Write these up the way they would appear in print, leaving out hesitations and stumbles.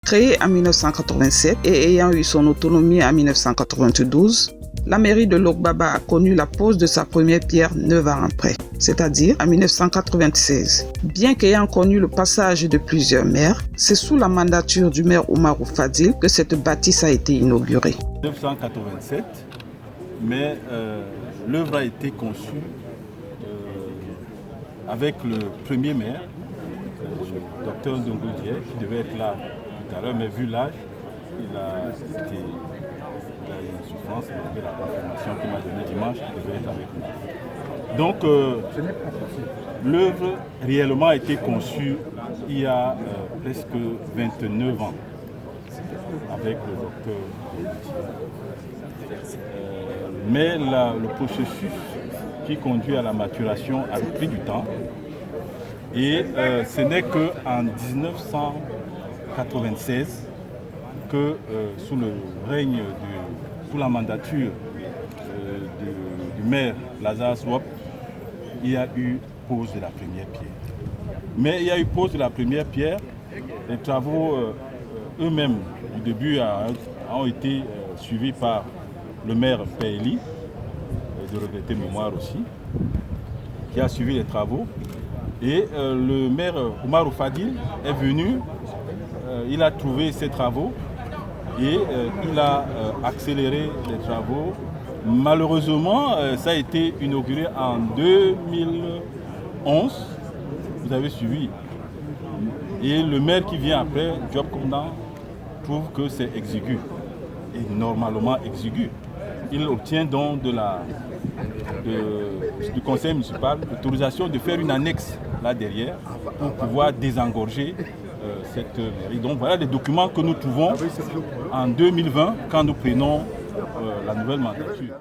Créée en 1987 et ayant eu son autonomie en 1992, la mairie de Lokbaba a connu la pose de sa première pierre 9 ans après, c'est-à-dire en 1996. Bien qu'ayant connu le passage de plusieurs maires, c'est sous la mandature du maire Oumarou Fadil que cette bâtisse a été inaugurée. 1987, mais l'œuvre a été conçue avec le premier maire, le docteur Ndongo Dié, qui devait être là tout à l'heure, mais vu l'âge, il a eu une souffrance, il a eu la confirmation qu'il m'a donnée dimanche, il devait être avec nous. Donc, l'œuvre réellement a été conçue il y a presque 29 ans avec le docteur Dié. Mais le processus qui conduit à la maturation a pris du temps. Et ce n'est qu'en 1996 que sous le règne, sous la mandature du maire Lazare Swap, il y a eu pose de la première pierre. Mais il y a eu pose de la première pierre, les travaux eux-mêmes du début ont été suivis par le maire Péli, de regretter mémoire aussi, qui a suivi les travaux. Et le maire Oumarou Fadil est venu, il a trouvé ses travaux et il a accéléré les travaux. Malheureusement, ça a été inauguré en 2011, vous avez suivi. Et le maire qui vient après, Diop Koundan, trouve que c'est exigu, et normalement exigu. Il obtient donc du conseil municipal l'autorisation de faire une annexe là derrière pour pouvoir désengorger cette mairie. Donc voilà les documents que nous trouvons en 2020 quand nous prenons la nouvelle mandature.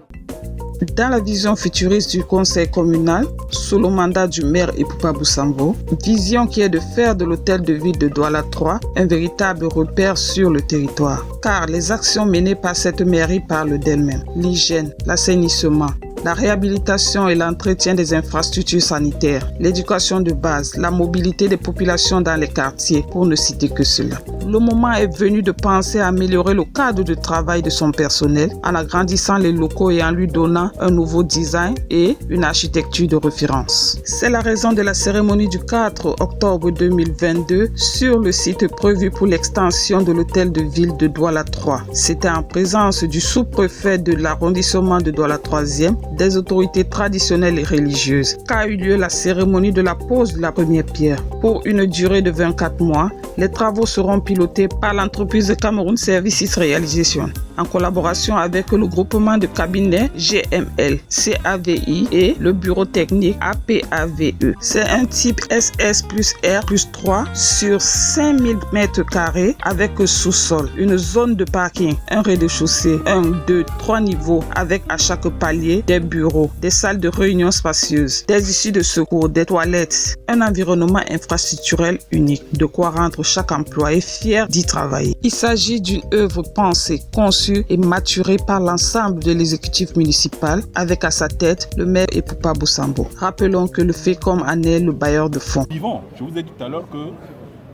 Dans la vision futuriste du conseil communal, sous le mandat du maire Epoupa Boussambo, vision qui est de faire de l'hôtel de ville de Douala 3 un véritable repère sur le territoire. Car les actions menées par cette mairie parlent d'elles-mêmes. L'hygiène, l'assainissement, la réhabilitation et l'entretien des infrastructures sanitaires, l'éducation de base, la mobilité des populations dans les quartiers, pour ne citer que cela. Le moment est venu de penser à améliorer le cadre de travail de son personnel en agrandissant les locaux et en lui donnant un nouveau design et une architecture de référence. C'est la raison de la cérémonie du 4 octobre 2022 sur le site prévu pour l'extension de l'hôtel de ville de Douala 3. C'était en présence du sous-préfet de l'arrondissement de Douala 3e, des autorités traditionnelles et religieuses, qu'a eu lieu la cérémonie de la pose de la première pierre. Pour une durée de 24 mois, les travaux seront pilotés par l'entreprise Cameroun Services Realization, en collaboration avec le groupement de cabinets GML, CAVI et le bureau technique APAVE. C'est un type SS plus R plus 3 sur 5000 m² avec sous-sol, une zone de parking, un rez-de-chaussée, 1, 2, 3 niveaux avec à chaque palier des bureaux, des salles de réunion spacieuses, des issues de secours, des toilettes, un environnement infrastructurel unique, de quoi rendre chaque employé fier d'y travailler. Il s'agit d'une œuvre pensée, conçue et maturée par l'ensemble de l'exécutif municipal avec à sa tête le maire Epoupa Boussambo. Rappelons que le FECOM en est le bailleur de fonds. Vivant, je vous ai dit tout à l'heure que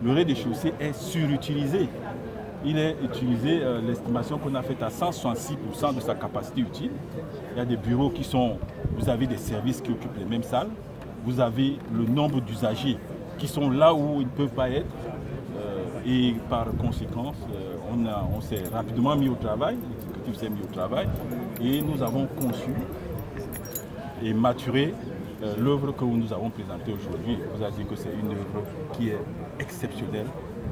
le rez-de-chaussée est surutilisé. Il est utilisé, l'estimation qu'on a faite à 166% de sa capacité utile. Il y a des bureaux qui sont, vous avez des services qui occupent les mêmes salles, vous avez le nombre d'usagers qui sont là où ils ne peuvent pas être et par conséquent, on s'est rapidement mis au travail, l'exécutif s'est mis au travail et nous avons conçu et maturé l'œuvre que nous avons présentée aujourd'hui. Je vous ai dit que c'est une œuvre qui est exceptionnelle.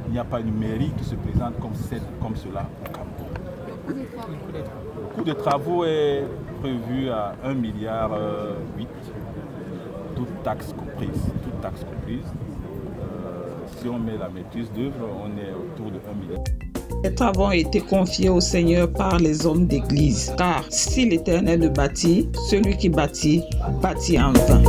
Il n'y a pas une mairie qui se présente comme cela au Cameroun. Le coût des travaux est prévu à 1,8 milliard, toutes taxes comprises. Si on met la maîtrise d'œuvre, on est autour de 1 milliard. Les travaux ont été confiés au Seigneur par les hommes d'église. Car si l'Éternel le bâtit, celui qui bâtit, bâtit en vain.